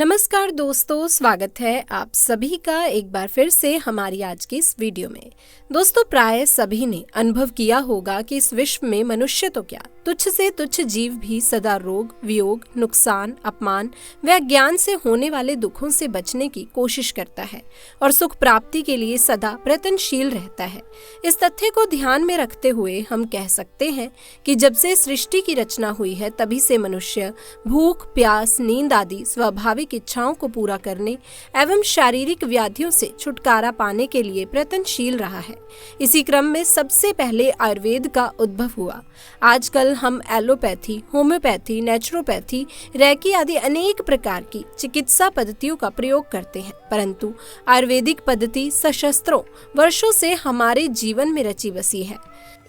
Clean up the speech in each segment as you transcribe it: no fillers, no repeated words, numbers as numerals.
नमस्कार दोस्तों, स्वागत है आप सभी का एक बार फिर से हमारी आज की इस वीडियो में। दोस्तों, प्राय सभी ने अनुभव किया होगा कि इस विश्व में मनुष्य तो क्या, तुच्छ से तुच्छ जीव भी सदा रोग, वियोग, नुकसान, अपमान व अज्ञान से होने वाले दुखों से बचने की कोशिश करता है और सुख प्राप्ति के लिए सदा प्रयत्नशील रहता है। इस तथ्य को ध्यान में रखते हुए हम कह सकते हैं कि जब से सृष्टि की रचना हुई है तभी से मनुष्य भूख, प्यास, नींद आदि स्वाभाविक इच्छाओं को पूरा करने एवं शारीरिक व्याधियों से छुटकारा पाने के लिए प्रयत्नशील रहा है। इसी क्रम में सबसे पहले आयुर्वेद का उद्भव हुआ। आजकल हम एलोपैथी, होम्योपैथी, नेचुरोपैथी, रेकी आदि अनेक प्रकार की चिकित्सा पद्धतियों का प्रयोग करते हैं, परंतु आयुर्वेदिक पद्धति सहस्त्रों वर्षों से हमारे जीवन में रची बसी है।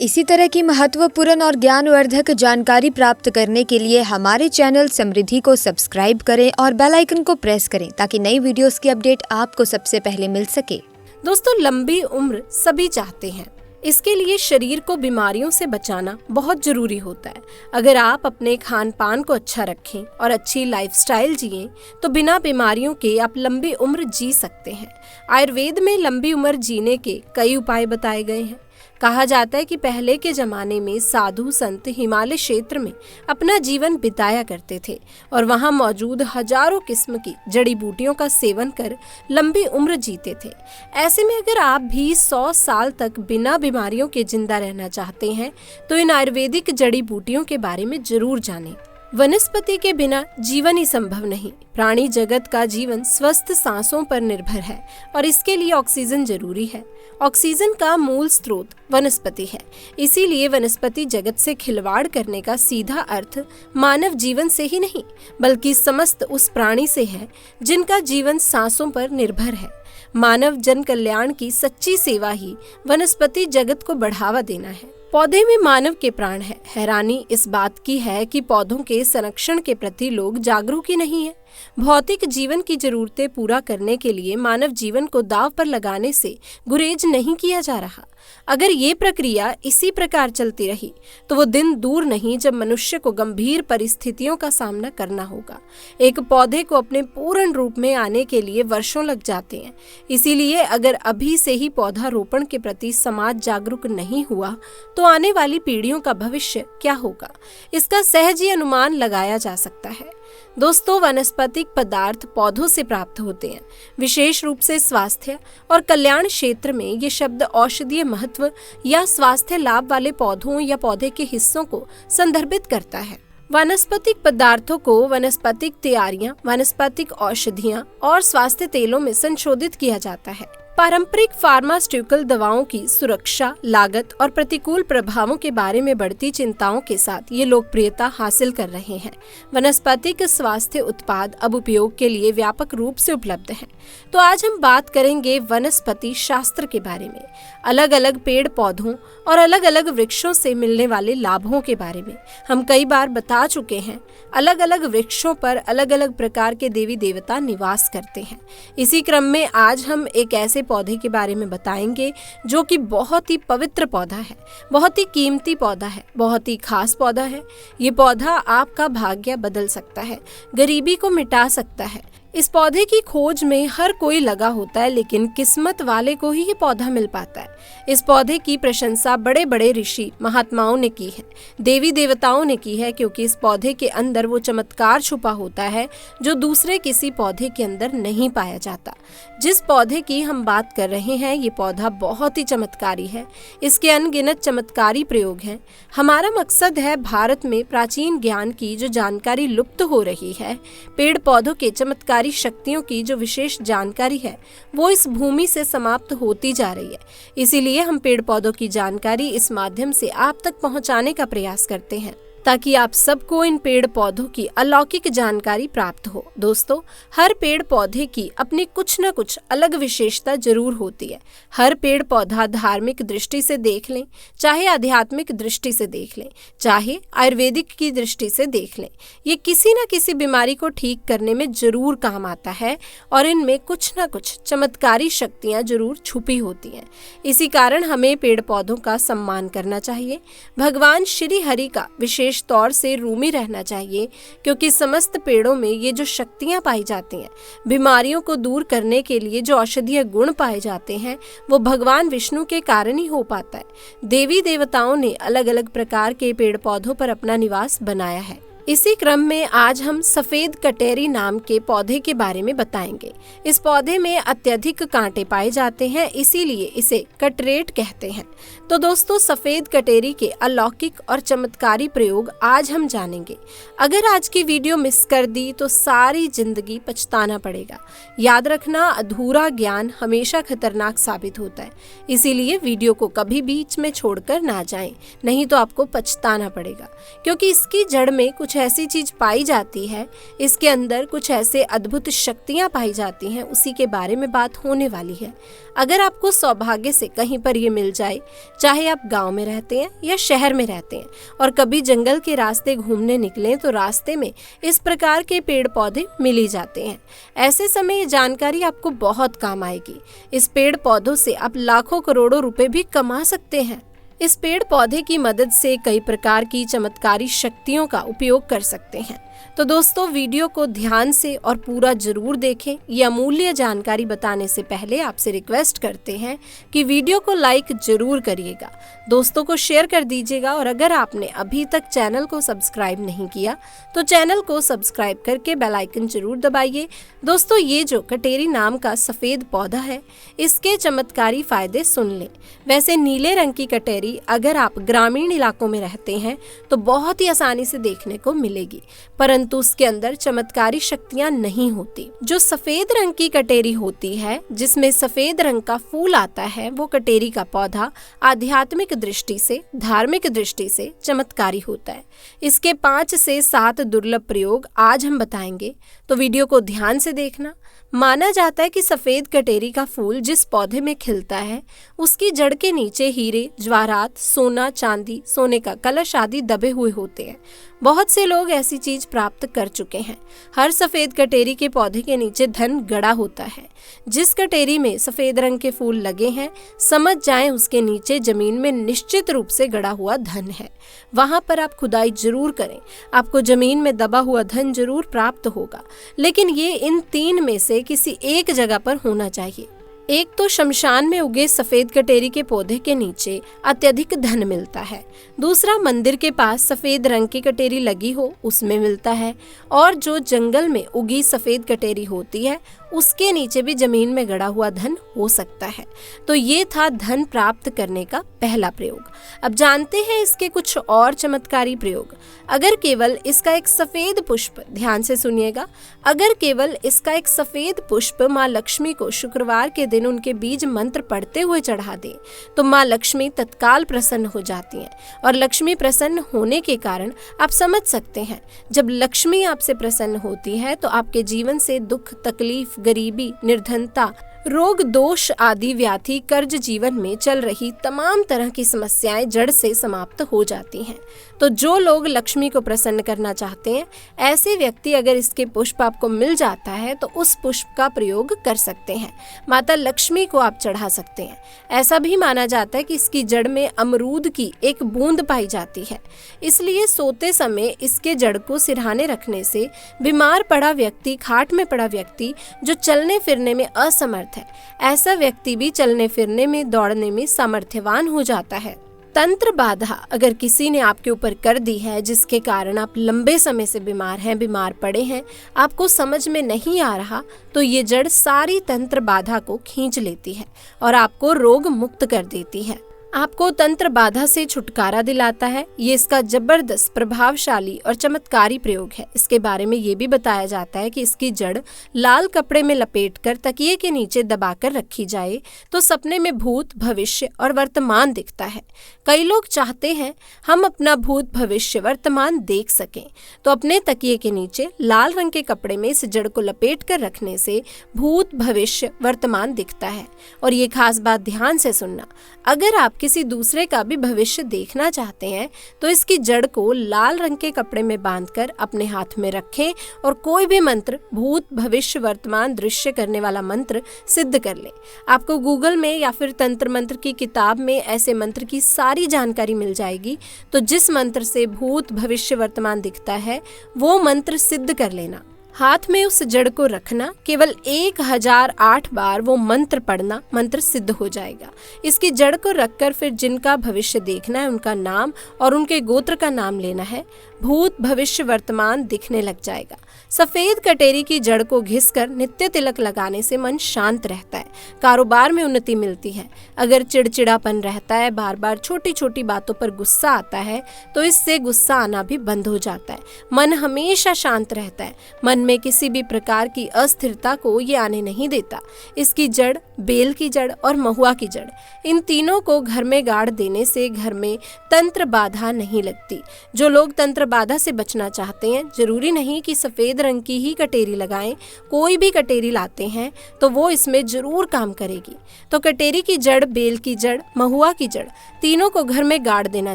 इसी तरह की महत्वपूर्ण और ज्ञानवर्धक जानकारी प्राप्त करने के लिए हमारे चैनल समृद्धि को सब्सक्राइब करें और बेल आइकन को प्रेस करें ताकि नई वीडियोस की अपडेट आपको सबसे पहले मिल सके। दोस्तों, लंबी उम्र सभी चाहते हैं। इसके लिए शरीर को बीमारियों से बचाना बहुत जरूरी होता है। अगर आप अपने खान पान को अच्छा रखें और अच्छी लाइफस्टाइल जिएं तो बिना बीमारियों के आप लंबी उम्र जी सकते हैं। आयुर्वेद में लंबी उम्र जीने के कई उपाय बताए गए हैं। कहा जाता है कि पहले के जमाने में साधु संत हिमालय क्षेत्र में अपना जीवन बिताया करते थे और वहां मौजूद हजारों किस्म की जड़ी बूटियों का सेवन कर लंबी उम्र जीते थे। ऐसे में अगर आप भी 100 साल तक बिना बीमारियों के जिंदा रहना चाहते हैं तो इन आयुर्वेदिक जड़ी बूटियों के बारे में जरूर जानें। वनस्पति के बिना जीवन ही संभव नहीं। प्राणी जगत का जीवन स्वस्थ सांसों पर निर्भर है और इसके लिए ऑक्सीजन जरूरी है। ऑक्सीजन का मूल स्रोत वनस्पति है। इसीलिए वनस्पति जगत से खिलवाड़ करने का सीधा अर्थ मानव जीवन से ही नहीं बल्कि समस्त उस प्राणी से है जिनका जीवन सांसों पर निर्भर है। मानव जन कल्याण की सच्ची सेवा ही वनस्पति जगत को बढ़ावा देना है। पौधे में मानव के प्राण है। हैरानी इस बात की है कि पौधों के संरक्षण के प्रति लोग जागरूक ही नहीं है। भौतिक जीवन की जरूरतें पूरा करने के लिए मानव जीवन को दांव पर लगाने से गुरेज नहीं किया जा रहा। अगर ये प्रक्रिया इसी प्रकार चलती रही तो वो दिन दूर नहीं जब मनुष्य को गंभीर परिस्थितियों का सामना करना होगा। एक पौधे को अपने पूर्ण रूप में आने के लिए वर्षों लग जाते हैं। इसीलिए अगर अभी से ही पौधारोपण के प्रति समाज जागरूक नहीं हुआ तो आने वाली पीढ़ियों का भविष्य क्या होगा, इसका सहज ही अनुमान लगाया जा सकता है। दोस्तों, वनस्पतिक पदार्थ पौधों से प्राप्त होते हैं। विशेष रूप से स्वास्थ्य और कल्याण क्षेत्र में ये शब्द औषधीय महत्व या स्वास्थ्य लाभ वाले पौधों या पौधे के हिस्सों को संदर्भित करता है। वनस्पतिक पदार्थों को वनस्पतिक तैयारियां, वनस्पतिक औषधियां और स्वास्थ्य तेलों में संशोधित किया जाता है। पारंपरिक फार्मास्यूटिकल दवाओं की सुरक्षा, लागत और प्रतिकूल प्रभावों के बारे में बढ़ती चिंताओं के साथ ये लोकप्रियता हासिल कर रहे हैं। वनस्पतिक स्वास्थ्य उत्पाद अब उपयोग के लिए व्यापक रूप से उपलब्ध हैं। तो आज हम बात करेंगे वनस्पति शास्त्र के बारे में, अलग अलग पेड़ पौधों और अलग अलग वृक्षों से मिलने वाले लाभों के बारे में। हम कई बार बता चुके हैं, अलग अलग वृक्षों पर अलग अलग प्रकार के देवी देवता निवास करते हैं। इसी क्रम में आज हम एक ऐसे पौधे के बारे में बताएंगे जो कि बहुत ही पवित्र पौधा है, बहुत ही कीमती पौधा है, बहुत ही खास पौधा है। ये पौधा आपका भाग्य बदल सकता है, गरीबी को मिटा सकता है। इस पौधे की खोज में हर कोई लगा होता है, लेकिन किस्मत वाले को ही ये पौधा मिल पाता है। इस पौधे की प्रशंसा बड़े बड़े ऋषि महात्माओं ने की है, देवी देवताओं ने की है, क्योंकि इस पौधे के अंदर वो चमत्कार छुपा होता है जो दूसरे किसी पौधे के अंदर नहीं पाया जाता। जिस पौधे की हम बात कर रहे हैं ये पौधा बहुत ही चमत्कारी है। इसके अनगिनत चमत्कारी प्रयोग हैं। हमारा मकसद है भारत में प्राचीन ज्ञान की जो जानकारी लुप्त हो रही है, पेड़ पौधों के चमत्कार शक्तियों की जो विशेष जानकारी है वो इस भूमि से समाप्त होती जा रही है। इसीलिए हम पेड़ पौधों की जानकारी इस माध्यम से आप तक पहुंचाने का प्रयास करते हैं ताकि आप सबको इन पेड़ पौधों की अलौकिक जानकारी प्राप्त हो। दोस्तों, हर पेड़ पौधे की अपनी कुछ न कुछ अलग विशेषता जरूर होती है। हर पेड़ पौधा धार्मिक दृष्टि से देख लें, चाहे आध्यात्मिक दृष्टि से देख लें, चाहे आयुर्वेदिक की दृष्टि से देख लें, ये किसी न किसी बीमारी को ठीक करने में जरूर काम आता है और इनमें कुछ न कुछ चमत्कारी शक्तियां जरूर छुपी होती हैं। इसी कारण हमें पेड़ पौधों का सम्मान करना चाहिए। भगवान श्री हरि का विशेष विशेष तौर से रूमी रहना चाहिए, क्योंकि समस्त पेड़ों में ये जो शक्तियाँ पाई जाती हैं, बीमारियों को दूर करने के लिए जो औषधीय गुण पाए जाते हैं, वो भगवान विष्णु के कारण ही हो पाता है। देवी देवताओं ने अलग अलग प्रकार के पेड़ पौधों पर अपना निवास बनाया है। इसी क्रम में आज हम सफेद कटेरी नाम के पौधे के बारे में बताएंगे। इस पौधे में अत्यधिक कांटे पाए जाते हैं, इसीलिए इसे कटरेट कहते हैं। तो दोस्तों, सफेद कटेरी के अलौकिक और चमत्कारी प्रयोग आज हम जानेंगे। अगर आज की वीडियो मिस कर दी तो सारी जिंदगी पछताना पड़ेगा। याद रखना, अधूरा ज्ञान हमेशा खतरनाक साबित होता है, इसीलिए वीडियो को कभी बीच में छोड़कर ना जाएं, नहीं तो आपको पछताना पड़ेगा। क्योंकि इसकी जड़ में कुछ ऐसी चीज पाई जाती है, इसके अंदर कुछ ऐसे अद्भुत शक्तियां पाई जाती हैं, उसी के बारे में बात होने वाली है। अगर आपको सौभाग्य से कहीं पर ये मिल जाए, चाहे आप गांव में रहते हैं या शहर में रहते हैं, और कभी जंगल के रास्ते घूमने निकलें तो रास्ते में इस प्रकार के पेड़ पौधे मिल ही जाते हैं। ऐसे समय ये जानकारी आपको बहुत काम आएगी। इस पेड़ पौधों से आप लाखों करोड़ों रुपए भी कमा सकते हैं। इस पेड़ पौधे की मदद से कई प्रकार की चमत्कारी शक्तियों का उपयोग कर सकते हैं। तो दोस्तों, वीडियो को ध्यान से और पूरा जरूर देखें। ये अमूल्य जानकारी बताने से पहले आपसे रिक्वेस्ट करते हैं कि वीडियो को लाइक जरूर करिएगा, दोस्तों को शेयर कर दीजिएगा, और अगर आपने अभी तक चैनल को सब्सक्राइब नहीं किया तो चैनल को सब्सक्राइब करके बेल आइकन जरूर दबाइए। दोस्तों, ये जो कटेरी नाम का सफेद पौधा है, इसके चमत्कारी फायदे सुन लें। वैसे नीले रंग की कटेरी अगर आप ग्रामीण इलाकों में रहते हैं तो बहुत ही आसानी से देखने को मिलेगी, परंतु उसके अंदर चमत्कारी शक्तियां नहीं होती। जो सफेद रंग की कटेरी होती है, जिसमें सफेद रंग का फूल आता है, वो कटेरी का पौधा आध्यात्मिक दृष्टि से, धार्मिक दृष्टि से चमत्कारी होता है। इसके 5 से 7 दुर्लभ प्रयोग आज हम बताएंगे, तो वीडियो को ध्यान से देखना। माना जाता है कि सफेद कटेरी का फूल जिस पौधे में खिलता है, उसकी जड़ के नीचे हीरे, जवाहरात, सोना, चांदी, सोने का कलश आदि दबे हुए होते हैं। बहुत से लोग ऐसी चीज प्राप्त कर चुके हैं। हर सफेद कटेरी के पौधे के नीचे धन गड़ा होता है। जिस कटेरी में सफेद रंग के फूल लगे हैं, समझ जाएं उसके नीचे जमीन में निश्चित रूप से गड़ा हुआ धन है। वहां पर आप खुदाई जरूर करें, आपको जमीन में दबा हुआ धन जरूर प्राप्त होगा, लेकिन ये इन 3 में से किसी एक जगह पर होना चाहिए। एक तो शमशान में उगे सफेद कटेरी के पौधे के नीचे अत्यधिक धन मिलता है। दूसरा, मंदिर के पास सफेद रंग की कटेरी लगी हो, उसमें मिलता है। और जो जंगल में उगी सफेद कटेरी होती है, उसके नीचे भी जमीन में गड़ा हुआ धन हो सकता है। तो ये था धन प्राप्त करने का पहला प्रयोग। अब जानते हैं इसके कुछ और चमत्कारी प्रयोग। अगर केवल इसका एक सफेद पुष्प, ध्यान से सुनिएगा, अगर केवल इसका एक सफेद पुष्प माँ लक्ष्मी को शुक्रवार के दिन उनके बीज मंत्र पढ़ते हुए चढ़ा दें, तो माँ लक्ष्मी तत्काल प्रसन्न हो जाती हैं। और लक्ष्मी प्रसन्न होने के कारण आप समझ सकते हैं, जब लक्ष्मी आपसे प्रसन्न होती है तो आपके जीवन से दुख, तकलीफ, गरीबी, निर्धनता, रोग, दोष आदि व्याधि, कर्ज, जीवन में चल रही तमाम तरह की समस्याएं जड़ से समाप्त हो जाती हैं। तो जो लोग लक्ष्मी को प्रसन्न करना चाहते हैं, ऐसे व्यक्ति अगर इसके पुष्प आपको मिल जाता है तो उस पुष्प का प्रयोग कर सकते हैं। माता लक्ष्मी को आप चढ़ा सकते हैं। ऐसा भी माना जाता है कि इसकी जड़ में अमरूद की एक बूंद पाई जाती है, इसलिए सोते समय इसके जड़ को सिरहाने रखने से बीमार पड़ा व्यक्ति, खाट में पड़ा व्यक्ति जो चलने फिरने में असमर्थ है, ऐसा व्यक्ति भी चलने फिरने में, दौड़ने में सामर्थ्यवान हो जाता है। तंत्र बाधा अगर किसी ने आपके ऊपर कर दी है, जिसके कारण आप लंबे समय से बीमार हैं, बीमार पड़े हैं, आपको समझ में नहीं आ रहा, तो ये जड़ सारी तंत्र बाधा को खींच लेती है और आपको रोग मुक्त कर देती है, आपको तंत्र बाधा से छुटकारा दिलाता है। ये इसका जबरदस्त, प्रभावशाली और चमत्कारी प्रयोग है। इसके बारे में ये भी बताया जाता है कि इसकी जड़ लाल कपड़े में लपेटकर तकिए के नीचे दबाकर रखी जाए तो सपने में भूत, भविष्य और वर्तमान दिखता है। कई लोग चाहते हैं हम अपना भूत, भविष्य, वर्तमान देख सकें, तो अपने तकिए के नीचे लाल रंग के कपड़े में इस जड़ को लपेट कर रखने से भूत, भविष्य, वर्तमान दिखता है। और ये खास बात ध्यान से सुनना, अगर आपके किसी दूसरे का भी भविष्य देखना चाहते हैं तो इसकी जड़ को लाल रंग के कपड़े में बांधकर अपने हाथ में रखें और कोई भी मंत्र, भूत, भविष्य, वर्तमान, दृश्य करने वाला मंत्र सिद्ध कर लें। आपको गूगल में या फिर तंत्र मंत्र की किताब में ऐसे मंत्र की सारी जानकारी मिल जाएगी। तो जिस मंत्र से भूत, भविष्य, वर्तमान दिखता है वो मंत्र सिद्ध कर लेना। हाथ में उस जड़ को रखना, केवल 1008 बार वो मंत्र पढ़ना, मंत्र सिद्ध हो जाएगा। इसकी जड़ को रखकर फिर जिनका भविष्य देखना है उनका नाम और उनके गोत्र का नाम लेना है। भूत, भविष्य, वर्तमान दिखने लग जाएगा। सफेद कटेरी की जड़ को घिसकर नित्य तिलक लगाने से मन शांत रहता है, कारोबार में उन्नति मिलती है। अगर चिड़चिड़ापन रहता है, बार बार छोटी छोटी बातों पर गुस्सा आता है, तो इससे गुस्सा आना भी बंद हो जाता है। मन हमेशा शांत रहता है, मन में किसी भी प्रकार की अस्थिरता को ये आने नहीं देता। इसकी जड़, बेल की जड़ और महुआ की जड़, इन तीनों को घर में गाड़ देने से घर में तंत्र बाधा नहीं लगती। जो लोग तंत्र बाधा से बचना चाहते हैं, जरूरी नहीं कि सफेद रंग की ही कटेरी लगाएं। कोई भी कटेरी लाते हैं तो वो इसमें जरूर काम करेगी। तो कटेरी की जड़, बेल की जड़, महुआ की जड़, तीनों को घर में गाड़ देना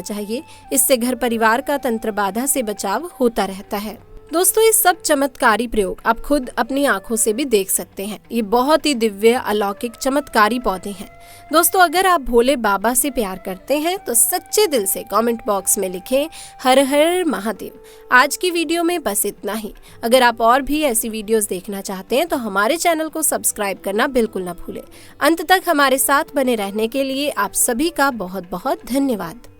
चाहिए। इससे घर परिवार का तंत्र बाधा से बचाव होता रहता है। दोस्तों, ये सब चमत्कारी प्रयोग आप खुद अपनी आंखों से भी देख सकते हैं। ये बहुत ही दिव्य, अलौकिक, चमत्कारी पौधे हैं। दोस्तों, अगर आप भोले बाबा से प्यार करते हैं तो सच्चे दिल से कमेंट बॉक्स में लिखें हर हर महादेव। आज की वीडियो में बस इतना ही। अगर आप और भी ऐसी वीडियोस देखना चाहते हैं तो हमारे चैनल को सब्सक्राइब करना बिल्कुल ना भूलें। अंत तक हमारे साथ बने रहने के लिए आप सभी का बहुत बहुत धन्यवाद।